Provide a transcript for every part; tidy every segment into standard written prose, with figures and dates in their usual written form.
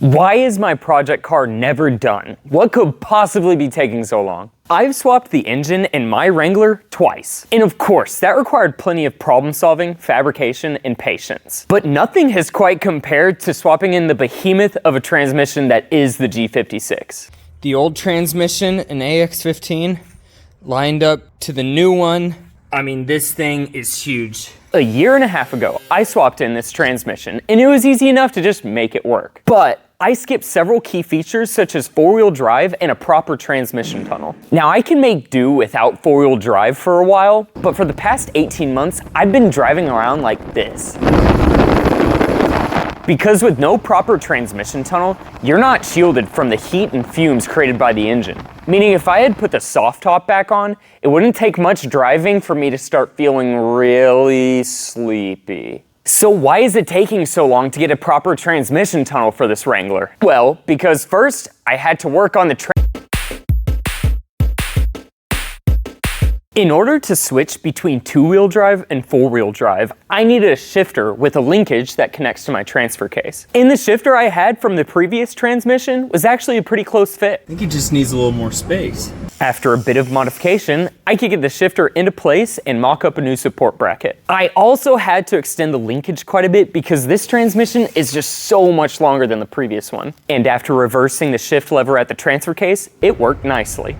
Why is my project car never done? What could possibly be taking so long? I've swapped the engine in my Wrangler twice. And of course, that required plenty of problem solving, fabrication, and patience. But nothing has quite compared to swapping in the behemoth of a transmission that is the G56. The old transmission, an AX15, lined up to the new one. I mean, this thing is huge. A year and a half ago, I swapped in this transmission, and it was easy enough to just make it work. But I skipped several key features such as four-wheel drive and a proper transmission tunnel. Now, I can make do without four-wheel drive for a while, but for the past 18 months, I've been driving around like this. Because with no proper transmission tunnel, you're not shielded from the heat and fumes created by the engine. Meaning if I had put the soft top back on, it wouldn't take much driving for me to start feeling really sleepy. So why is it taking so long to get a proper transmission tunnel for this Wrangler? Well, because first, I had to work on the In order to switch between two-wheel drive and four-wheel drive, I needed a shifter with a linkage that connects to my transfer case. And the shifter I had from the previous transmission was actually a pretty close fit. I think it just needs a little more space. After a bit of modification, I could get the shifter into place and mock up a new support bracket. I also had to extend the linkage quite a bit because this transmission is just so much longer than the previous one. And after reversing the shift lever at the transfer case, it worked nicely.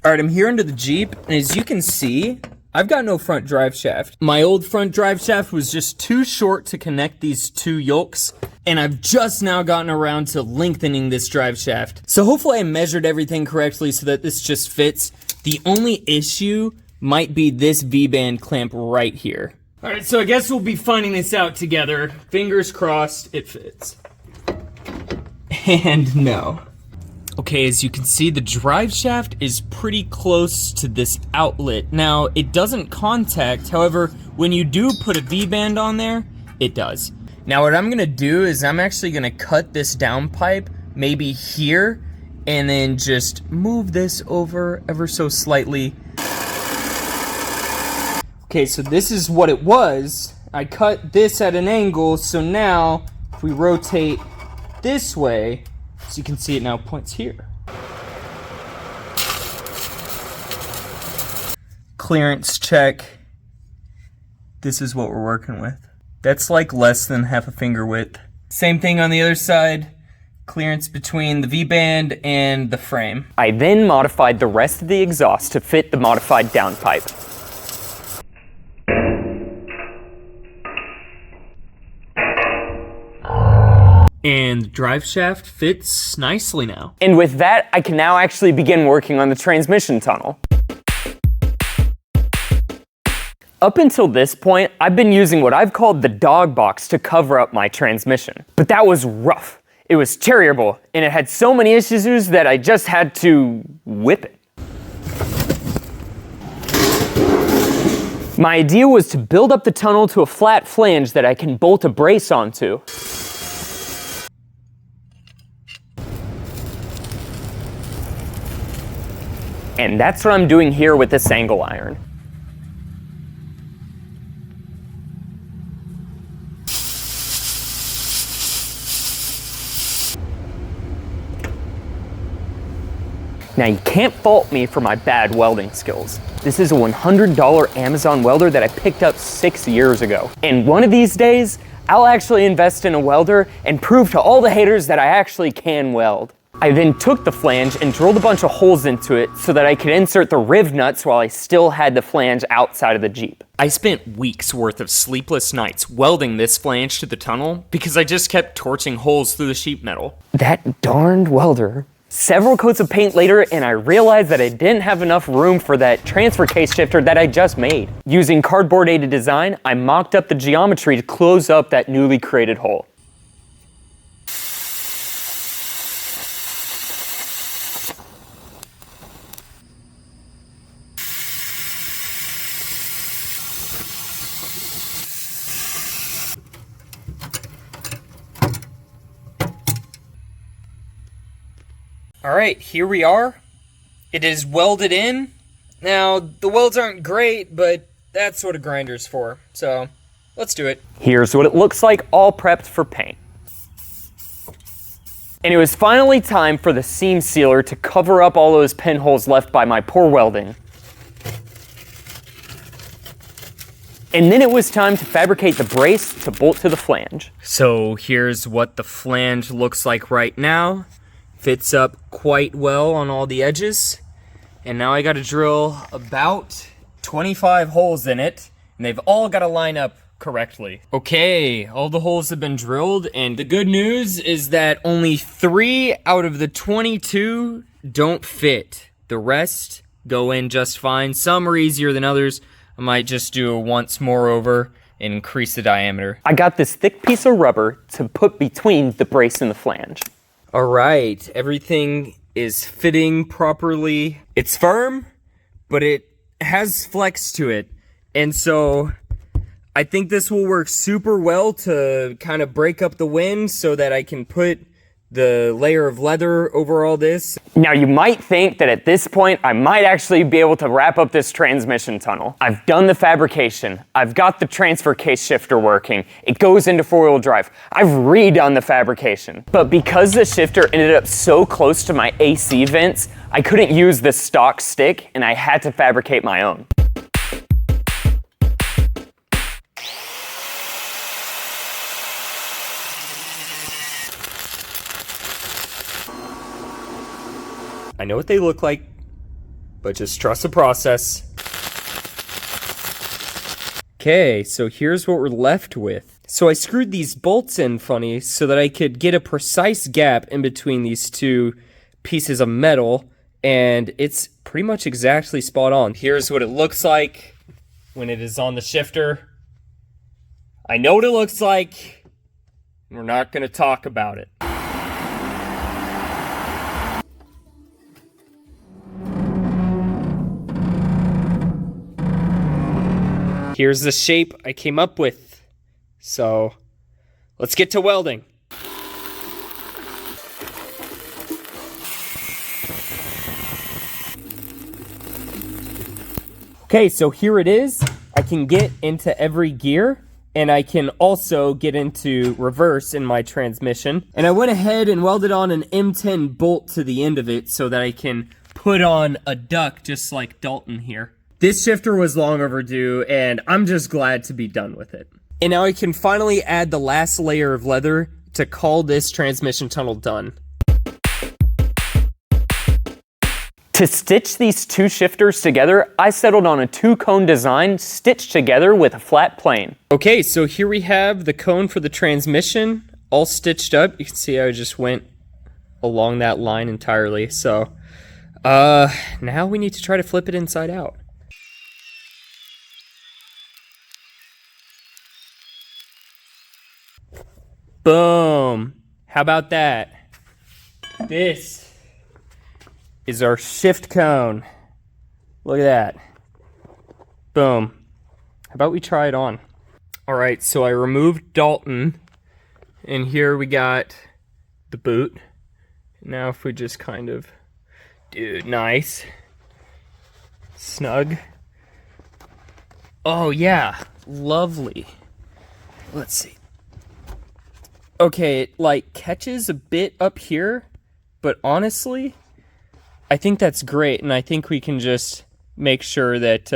All right, I'm here under the Jeep, and as you can see, I've got no front drive shaft. My old front drive shaft was just too short to connect these two yokes, and I've just now gotten around to lengthening this drive shaft. So hopefully I measured everything correctly so that this just fits. The only issue might be this V-band clamp right here. All right, so I guess we'll be finding this out together. Fingers crossed it fits. And no. Okay, as you can see, the drive shaft is pretty close to this outlet. Now, it doesn't contact, however, when you do put a V-band on there, it does. Now, what I'm gonna do is I'm actually gonna cut this down pipe, maybe here, and then just move this over ever so slightly. Okay, so this is what it was. I cut this at an angle, so now, if we rotate this way, so you can see it now points here. Clearance check. This is what we're working with. That's like less than half a finger width. Same thing on the other side. Clearance between the V-band and the frame. I then modified the rest of the exhaust to fit the modified downpipe. And the drive shaft fits nicely now. And with that, I can now actually begin working on the transmission tunnel. Up until this point, I've been using what I've called the dog box to cover up my transmission. But that was rough. It was terrible, and it had so many issues that I just had to whip it. My idea was to build up the tunnel to a flat flange that I can bolt a brace onto. And that's what I'm doing here with this angle iron. Now you can't fault me for my bad welding skills. This is a $100 Amazon welder that I picked up 6 years ago. And one of these days, I'll actually invest in a welder and prove to all the haters that I actually can weld. I then took the flange and drilled a bunch of holes into it so that I could insert the riv nuts while I still had the flange outside of the Jeep. I spent weeks worth of sleepless nights welding this flange to the tunnel because I just kept torching holes through the sheet metal. That darned welder. Several coats of paint later, and I realized that I didn't have enough room for that transfer case shifter that I just made. Using cardboard aided design, I mocked up the geometry to close up that newly created hole. All right, here we are. It is welded in. Now, the welds aren't great, but that's what a grinder's for. So, let's do it. Here's what it looks like all prepped for paint. And it was finally time for the seam sealer to cover up all those pinholes left by my poor welding. And then it was time to fabricate the brace to bolt to the flange. So here's what the flange looks like right now. Fits up quite well on all the edges. And now I gotta drill about 25 holes in it, and they've all gotta line up correctly. Okay, all the holes have been drilled, and the good news is that only 3 out of the 22 don't fit. The rest go in just fine. Some are easier than others. I might just do a once more over and increase the diameter. I got this thick piece of rubber to put between the brace and the flange. All right, everything is fitting properly. It's firm, but it has flex to it. And so I think this will work super well to kind of break up the wind so that I can put the layer of leather over all this. Now you might think that at this point I might actually be able to wrap up this transmission tunnel. I've done the fabrication. I've got the transfer case shifter working. It goes into 4-wheel drive. I've redone the fabrication. But because the shifter ended up so close to my AC vents, I couldn't use the stock stick and I had to fabricate my own. I know what they look like, but just trust the process. Okay, so here's what we're left with. So I screwed these bolts in funny so that I could get a precise gap in between these two pieces of metal, and it's pretty much exactly spot on. Here's what it looks like when it is on the shifter. I know what it looks like. We're not going to talk about it. Here's the shape I came up with. So, let's get to welding. Okay, so here it is. I can get into every gear, and I can also get into reverse in my transmission. And I went ahead and welded on an M10 bolt to the end of it so that I can put on a duct just like Dalton here. This shifter was long overdue, and I'm just glad to be done with it. And now I can finally add the last layer of leather to call this transmission tunnel done. To stitch these two shifters together, I settled on a 2-cone design stitched together with a flat plane. Okay, so here we have the cone for the transmission all stitched up. You can see I just went along that line entirely. So now we need to try to flip it inside out. Boom. How about that? This is our shift cone. Look at that. Boom. How about we try it on? All right, so I removed Dalton, and here we got the boot. Now if we just kind of do it nice, snug. Oh yeah, lovely. Let's see. Okay, it like catches a bit up here, but honestly, I think that's great, and I think we can just make sure that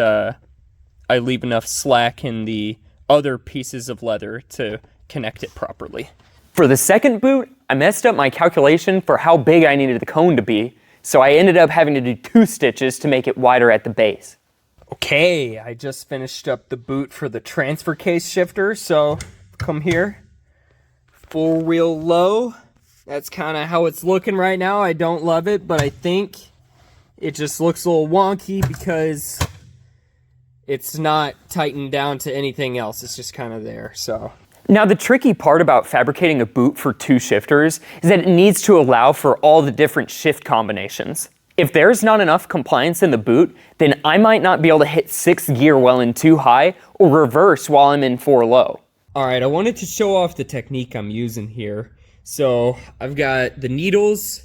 I leave enough slack in the other pieces of leather to connect it properly. For the second boot, I messed up my calculation for how big I needed the cone to be, so I ended up having to do 2 stitches to make it wider at the base. Okay, I just finished up the boot for the transfer case shifter, so come here. 4-wheel low. That's kind of how it's looking right now. I don't love it, but I think it just looks a little wonky because it's not tightened down to anything else. It's just kind of there, so. Now the tricky part about fabricating a boot for 2 shifters is that it needs to allow for all the different shift combinations. If there's not enough compliance in the boot, then I might not be able to hit 6th gear while in 2 high or reverse while I'm in 4 low. All right, I wanted to show off the technique I'm using here. So I've got the needles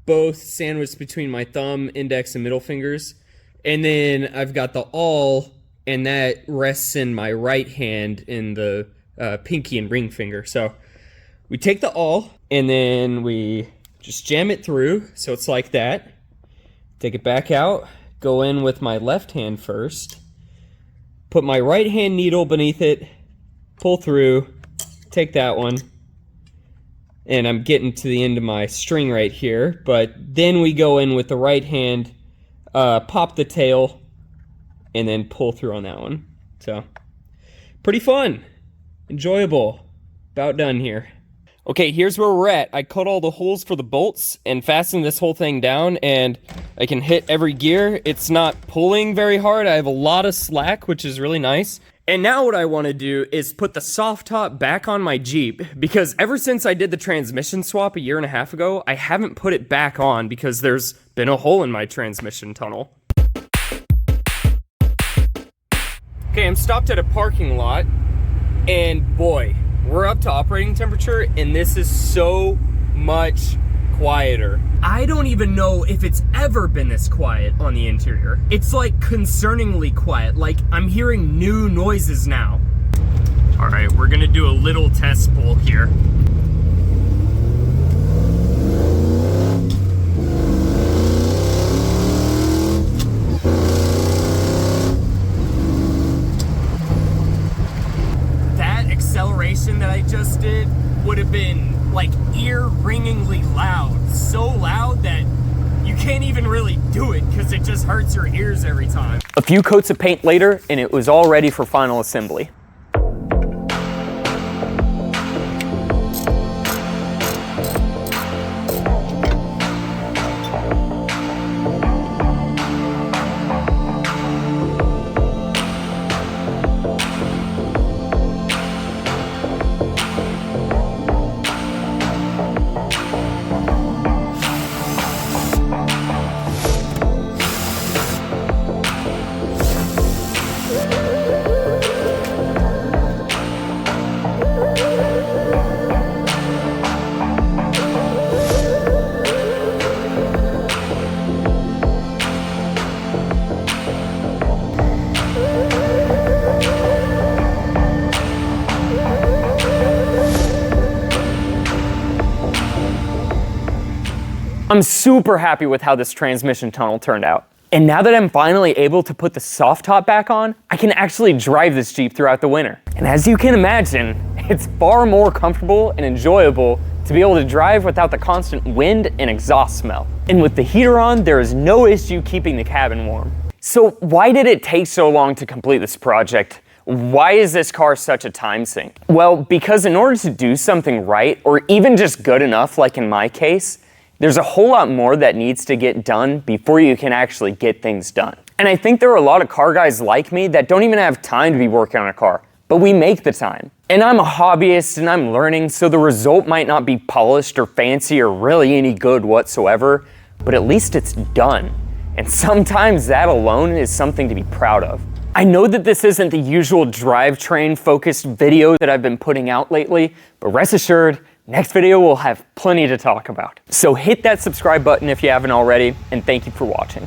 both sandwiched between my thumb, index, and middle fingers. And then I've got the awl, and that rests in my right hand in the pinky and ring finger. So we take the awl, and then we just jam it through, so it's like that. Take it back out, go in with my left hand first, put my right hand needle beneath it, pull through, take that one, and I'm getting to the end of my string right here, but then we go in with the right hand, pop the tail, and then pull through on that one. So, pretty fun, enjoyable, about done here. Okay, here's where we're at. I cut all the holes for the bolts and fastened this whole thing down, and I can hit every gear. It's not pulling very hard. I have a lot of slack, which is really nice. And now what I want to do is put the soft top back on my Jeep, because ever since I did the transmission swap a year and a half ago, I haven't put it back on because there's been a hole in my transmission tunnel. Okay, I'm stopped at a parking lot, and boy, we're up to operating temperature, and this is so much quieter. I don't even know if it's ever been this quiet on the interior. It's like concerningly quiet, like I'm hearing new noises now. All right, we're gonna do a little test pull here. That acceleration that I just did would have been like ear-ringingly loud. So loud that you can't even really do it because it just hurts your ears every time. A few coats of paint later, and it was all ready for final assembly. I'm super happy with how this transmission tunnel turned out. And now that I'm finally able to put the soft top back on, I can actually drive this Jeep throughout the winter. And as you can imagine, it's far more comfortable and enjoyable to be able to drive without the constant wind and exhaust smell. And with the heater on, there is no issue keeping the cabin warm. So why did it take so long to complete this project? Why is this car such a time sink? Well, because in order to do something right, or even just good enough like in my case, there's a whole lot more that needs to get done before you can actually get things done. And I think there are a lot of car guys like me that don't even have time to be working on a car, but we make the time. And I'm a hobbyist and I'm learning, so the result might not be polished or fancy or really any good whatsoever, but at least it's done. And sometimes that alone is something to be proud of. I know that this isn't the usual drivetrain focused video that I've been putting out lately, but rest assured, next video will have plenty to talk about. So hit that subscribe button if you haven't already, and thank you for watching.